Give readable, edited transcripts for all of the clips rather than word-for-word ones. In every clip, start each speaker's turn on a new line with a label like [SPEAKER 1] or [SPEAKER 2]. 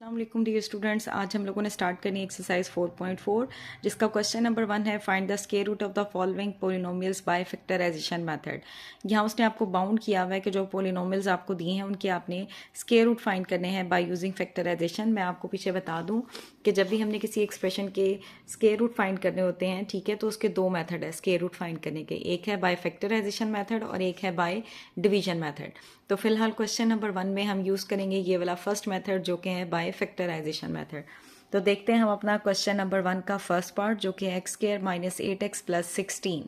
[SPEAKER 1] अस्सलाम dear students, आज हम लोगों ने स्टार्ट करनी है एक्सरसाइज 4.4 जिसका क्वेश्चन नंबर 1 है find the square root of the following polynomials by factorisation method. यहाँ उसने आपको बाउंड किया हुआ है कि जो पोलिनोमियल्स आपको दिए हैं उनके आपने स्क्वायर रूट फाइंड करने हैं बाय यूजिंग फैक्टराइजेशन। मैं आपको पीछे बता दूं कि जब भी हमने किसी एक्सप्रेशन के स्क्वायर रूट फाइंड करने होते हैं, ठीक है, तो उसके दो मेथड है स्क्वायर रूट फाइंड करने के, एक है बाय फैक्टराइजेशन मेथड और एक है बाय डिवीजन मेथड। तो फिलहाल क्वेश्चन नंबर 1 में हम यूज़ करेंगे ये वाला फर्स्ट मेथड जो कि है बाय फैक्टराइजेशन मेथड। तो देखते हैं हम अपना क्वेश्चन नंबर 1 का फर्स्ट पार्ट जो कि x square minus 8x plus 16।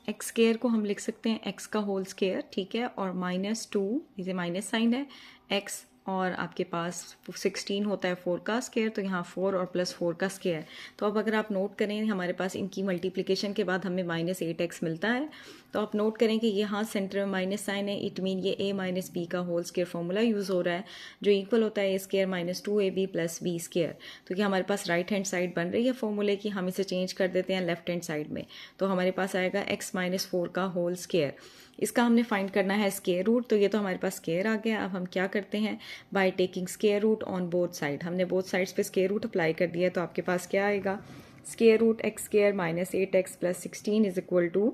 [SPEAKER 1] X square को हम लिख सकते हैं एक्स का होल स्क्वायर, ठीक है, और -2, इसे माइनस साइन है, एक्स और आपके पास 16 होता है 4 का स्क्वायर, तो यहाँ 4 और +4 का स्क्वायर। तो अब अगर आप नोट करें हमारे पास इनकी मल्टीप्लिकेशन के बाद हमें -8x मिलता है। तो आप नोट करें कि यहाँ सेंटर में माइनस साइन है, इट मीन ये a माइनस बी का होल स्क्वायर फॉर्मूला यूज़ हो रहा है जो इक्वल होता है a square minus 2ab plus b square. तो ये हमारे पास राइट हैंड साइड बन रही है फॉर्मूले की, हम इसे चेंज कर देते हैं लेफ्ट हैंड साइड में। तो हमारे पास आएगा x माइनस 4 का होल स्क्वायर। इसका हमने फाइंड करना है स्क्वायर रूट। तो ये तो हमारे पास स्क्वायर आ गया। अब हम क्या करते हैं, by taking square root on both side, हमने बोथ साइड्स पे स्क्वायर रूट अप्लाई कर दिया। तो आपके पास क्या आएगा, square root X square minus 8x plus 16 is equal to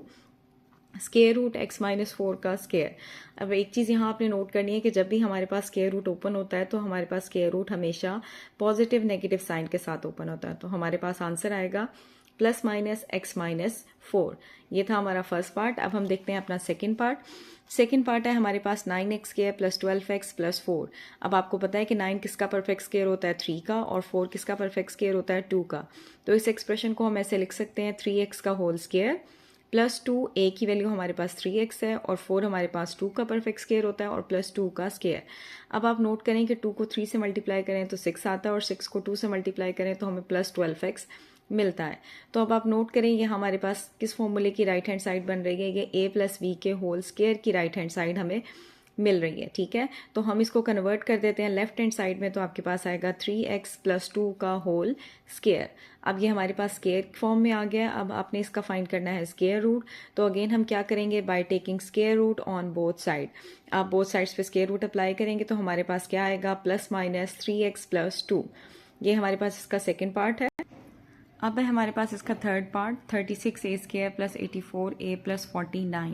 [SPEAKER 1] square root x minus 4 का स्क्वायर। अब एक चीज़ यहाँ आपने नोट करनी है कि जब भी हमारे पास स्क्वायर रूट ओपन होता है तो हमारे पास स्क्वायर रूट हमेशा पॉजिटिव नेगेटिव साइन के साथ ओपन होता है। तो हमारे पास आंसर आएगा प्लस माइनस x माइनस 4। ये था हमारा फर्स्ट पार्ट। अब हम देखते हैं अपना सेकंड पार्ट। सेकंड पार्ट है हमारे पास 9x square plus 12x plus 4। अब आपको पता है कि 9 किसका परफेक्ट स्क्वायर होता है 3 का, और 4 किसका परफेक्ट स्क्वायर होता है 2 का। तो इस एक्सप्रेशन को हम ऐसे लिख सकते हैं 3x का होल स्क्वायर प्लस 2, a की वैल्यू हमारे पास 3x है और 4 हमारे पास 2 का परफेक्ट स्क्वायर होता है और प्लस 2 का स्क्वायर। अब आप नोट करें कि 2 को 3 से मल्टीप्लाई करें तो 6 आता है और 6 को 2 से मल्टीप्लाई करें तो हमें प्लस 12x मिलता है। तो अब आप नोट करें ये हमारे पास किस फॉर्मूले की राइट हैंड साइड बन रही है, ये a प्लस बी के होल स्क्वायर की राइट हैंड साइड हमें मिल रही है, ठीक है। तो हम इसको कन्वर्ट कर देते हैं लेफ्ट हैंड साइड में। तो आपके पास आएगा 3x प्लस 2 का होल स्क्वायर। अब ये हमारे पास स्क्वायर फॉर्म में आ गया। अब आपने इसका फाइंड करना है स्क्वायर रूट। तो अगेन हम क्या करेंगे, by taking square root on both side. आप बोथ साइड्स पे स्क्वायर रूट अप्लाई करेंगे तो हमारे पास क्या आएगा, प्लस माइनस 3x प्लस 2। ये हमारे पास इसका सेकेंड पार्ट है। अब है हमारे पास इसका third part 36a square plus 84a plus 49।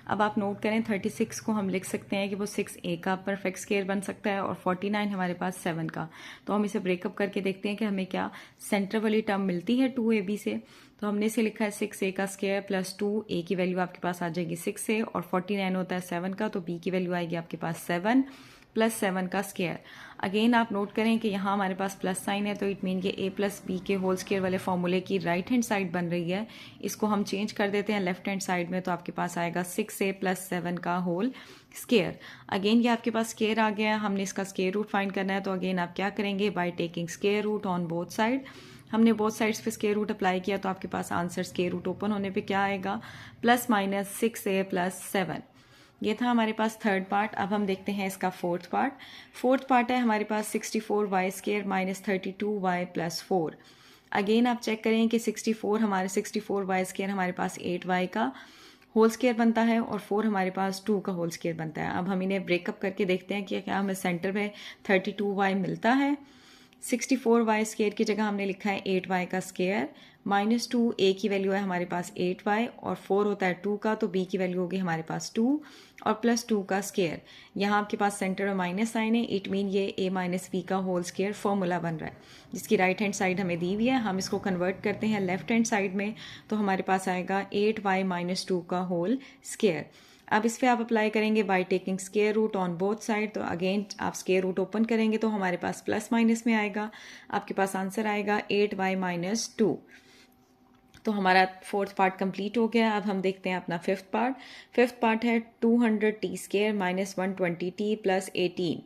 [SPEAKER 1] अब आप नोट करें 36 को हम लिख सकते हैं कि वो 6a का परफेक्ट स्क्वायर बन सकता है और 49 हमारे पास 7 का। तो हम इसे ब्रेकअप करके देखते हैं कि हमें क्या सेंटर वाली टर्म मिलती है 2ab से। तो हमने इसे लिखा है 6a का स्क्वायर प्लस 2, a की वैल्यू आपके पास आ जाएगी 6a और 49 होता है 7 का, तो b की वैल्यू आएगी आपके पास 7 प्लस 7 का स्क्वायर। अगेन आप नोट करें कि यहाँ हमारे पास प्लस साइन है तो इट मीन ये a प्लस बी के होल स्क्वायर वाले फॉर्मूले की राइट हैंड साइड बन रही है। इसको हम चेंज कर देते हैं लेफ्ट हैंड साइड में। तो आपके पास आएगा 6a प्लस 7 का होल स्क्वायर। अगेन ये आपके पास स्क्वायर आ गया, हमने इसका स्क्वायर रूट फाइंड करना है। तो अगेन आप क्या करेंगे, by taking square root on both side. हमने बोथ साइड्स पे स्क्वायर रूट अप्लाई किया तो आपके पास आंसर स्क्वायर रूट ओपन होने पे क्या आएगा, प्लस माइनस 6a प्लस 7। ये था हमारे पास थर्ड पार्ट। अब हम देखते हैं इसका फोर्थ पार्ट। फोर्थ पार्ट है हमारे पास 64y square minus 32y plus 4। Again आप चेक करें कि 64y स्क्वायर हमारे पास 8y का होल स्क्वायर बनता है और 4 हमारे पास 2 का होल स्क्वायर बनता है। अब हम इन्हें ब्रेकअप करके देखते हैं कि क्या हमें सेंटर में 32y मिलता है। 64y स्क्वायर की जगह हमने लिखा है 8y का स्क्वायर माइनस 2, a की वैल्यू है हमारे पास 8y और 4 होता है 2 का, तो b की वैल्यू होगी हमारे पास 2 और प्लस 2 का स्क्वायर। यहाँ आपके पास सेंटर में माइनस साइन है, इट मीन ये a माइनस बी का होल स्क्वायर फॉर्मूला बन रहा है जिसकी राइट हैंड साइड हमें दी हुई है। हम इसको कन्वर्ट करते हैं लेफ्ट हैंड साइड में। तो हमारे पास आएगा 8y माइनस 2 का होल स्क्वायर। अब इस पे आप अप्लाई करेंगे by taking square root on both side. तो अगेन आप स्क्वायर रूट ओपन करेंगे तो हमारे पास प्लस माइनस में आएगा, आपके पास आंसर आएगा 8y माइनस 2। तो हमारा फोर्थ पार्ट कंप्लीट हो गया। अब हम देखते हैं अपना फिफ्थ पार्ट। फिफ्थ पार्ट है 200t square minus 120t plus 18।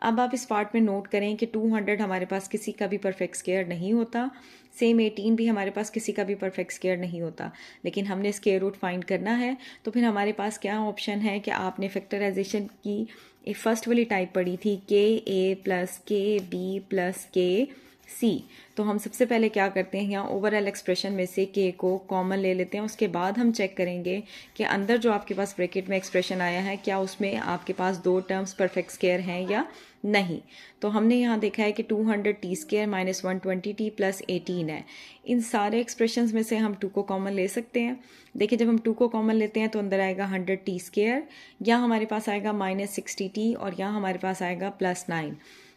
[SPEAKER 1] अब आप इस पार्ट में नोट करें कि 200 हमारे पास किसी का भी परफेक्ट स्क्वायर नहीं होता, सेम 18 भी हमारे पास किसी का भी परफेक्ट स्क्वायर नहीं होता, लेकिन हमने स्क्वायर रूट फाइंड करना है। तो फिर हमारे पास क्या ऑप्शन है कि आपने फैक्टराइजेशन की फर्स्ट वाली टाइप पढ़ी थी, के ए प्लस के बी प्लस के सी। तो हम सबसे पहले क्या करते हैं, यहाँ ओवरऑल एक्सप्रेशन में से के को कॉमन ले लेते हैं। उसके बाद हम चेक करेंगे कि अंदर जो आपके पास ब्रैकेट में एक्सप्रेशन आया है क्या उसमें आपके पास दो टर्म्स परफेक्ट स्क्वायर हैं या नहीं। तो हमने यहाँ देखा है कि 200 T square minus 120 T plus 18 है। इन सारे एक्सप्रेशंस में से हम 2 को कॉमन ले सकते हैं। देखिए जब हम 2 को कॉमन लेते हैं तो अंदर आएगा 100 टी स्क्वायर, यहाँ हमारे पास आएगा माइनस 60 टी और यहाँ हमारे पास आएगा प्लस 9।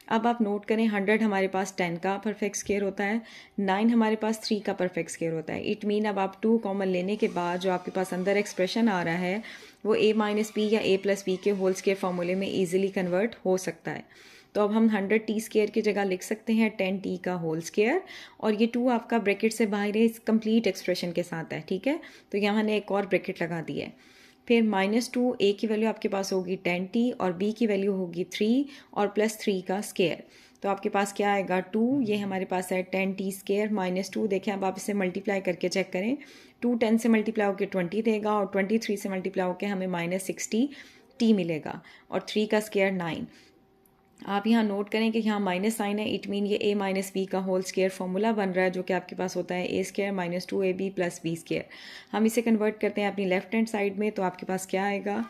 [SPEAKER 1] अब आप नोट करें 100 हमारे पास 10 का परफेक्ट स्क्वायर होता है, 9 हमारे पास 3 का परफेक्ट स्क्वायर होता है। इट मीन अब आप 2 कॉमन लेने के बाद जो आपके पास अंदर एक्सप्रेशन आ रहा है वो a माइनस बी या a प्लस बी के होल स्क्वायर फॉर्मूले में ईजिली कन्वर्ट हो सकता है। तो अब हम 100 टी स्क्वायर की जगह लिख सकते हैं 10 टी का होल स्क्वायर, और ये 2 आपका ब्रैकेट से बाहर है, इस कंप्लीट एक्सप्रेशन के साथ है, ठीक है। तो यहाँ मैंने एक और ब्रैकेट लगा दी है। फिर -2 a की वैल्यू आपके पास होगी 10t और b की वैल्यू होगी 3 और प्लस 3 का स्क्वायर। तो आपके पास क्या आएगा 2, ये हमारे पास है 10t स्क्वायर -2। देखें अब आप इसे मल्टीप्लाई करके चेक करें, 2 10 से मल्टीप्लाई होकर 20 देगा और 23 से मल्टीप्लाई होकर हमें -60t मिलेगा और 3 का स्क्वायर 9। आप यहाँ नोट करें कि यहाँ माइनस साइन है, इट मीन ये a माइनस बी का होल स्क्वायर फॉर्मूला बन रहा है जो कि आपके पास होता है a square minus 2ab plus b square. हम इसे कन्वर्ट करते हैं अपनी लेफ्ट हैंड साइड में, तो आपके पास क्या आएगा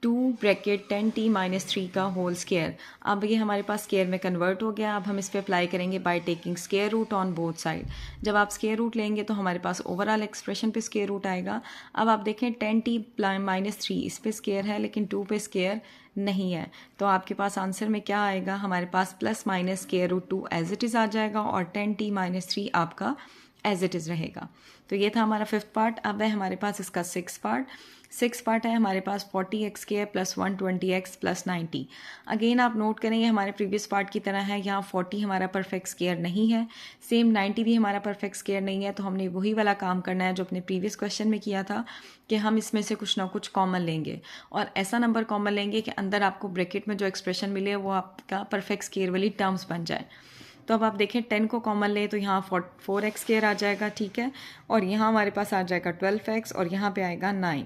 [SPEAKER 1] 2 ब्रैकेट 10t माइनस 3 का होल स्क्वायर। अब ये हमारे पास स्क्वायर में कन्वर्ट हो गया। अब हम इस पर अप्लाई करेंगे by taking square root on both side. जब आप स्क्वायर रूट लेंगे तो हमारे पास ओवरऑल एक्सप्रेशन पे स्क्वायर रूट आएगा। अब आप देखें 10t माइनस 3 इस पे स्क्वायर है लेकिन 2 पे स्क्वायर नहीं है, तो आपके पास आंसर में क्या आएगा, हमारे पास plus minus square root 2 as it is आ जाएगा और 10t माइनस 3 आपका एज इट इज़ रहेगा। तो ये था हमारा 5th पार्ट। अब है हमारे पास इसका 6th पार्ट। 6th पार्ट है हमारे पास 40x square plus 120x plus 90। Again आप नोट करें ये हमारे प्रीवियस पार्ट की तरह है, यहाँ 40 हमारा परफेक्ट स्क्वायर नहीं है, सेम 90 भी हमारा परफेक्ट स्क्वायर नहीं है। तो हमने वही वाला काम करना है जो अपने प्रीवियस क्वेश्चन में किया था कि हम इसमें से कुछ ना कुछ कॉमन लेंगे और ऐसा नंबर कॉमन लेंगे कि अंदर आपको ब्रैकेट में जो एक्सप्रेशन मिले वो आपका परफेक्ट स्क्वायर वाली टर्म्स बन जाए। तो अब आप देखें 10 को कॉमन ले तो यहाँ 4x स्क्वायर आ जाएगा, ठीक है, और यहाँ हमारे पास आ जाएगा 12x और यहाँ पे आएगा 9।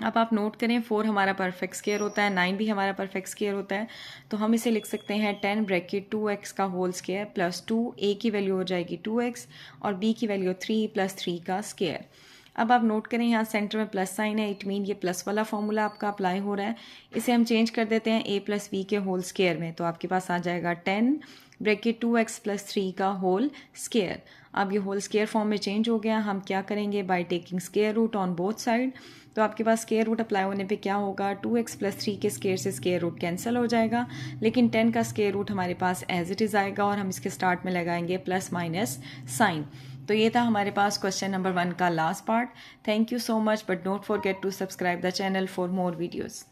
[SPEAKER 1] अब आप नोट करें 4 हमारा परफेक्ट स्क्वायर होता है, 9 भी हमारा परफेक्ट स्क्वायर होता है। तो हम इसे लिख सकते हैं 10 ब्रैकेट 2x का होल स्क्वायर प्लस 2, a की वैल्यू हो जाएगी 2x और b की वैल्यू 3 प्लस 3 का स्क्वायर। अब आप नोट करें यहाँ सेंटर में प्लस साइन है, इट मीन ये प्लस वाला फॉर्मूला आपका अप्लाई हो रहा है। इसे हम चेंज कर देते हैं a प्लस बी के होल स्क्वायर में, तो आपके पास आ जाएगा 10 ब्रैकेट 2x प्लस 3 का होल स्क्वायर। अब ये होल स्क्वायर फॉर्म में चेंज हो गया। हम क्या करेंगे by taking square root on both side. तो आपके पास स्क्वायर रूट अप्लाई होने पे क्या होगा, 2x प्लस 3 के स्क्वायर से स्क्वायर रूट कैंसिल हो जाएगा, लेकिन 10 का स्क्वायर रूट हमारे पास एज इट इज़ आएगा और हम इसके स्टार्ट में लगाएंगे प्लस माइनस साइन। तो ये था हमारे पास क्वेश्चन नंबर 1 का last part. Thank you so much, but don't forget to subscribe the channel for more videos.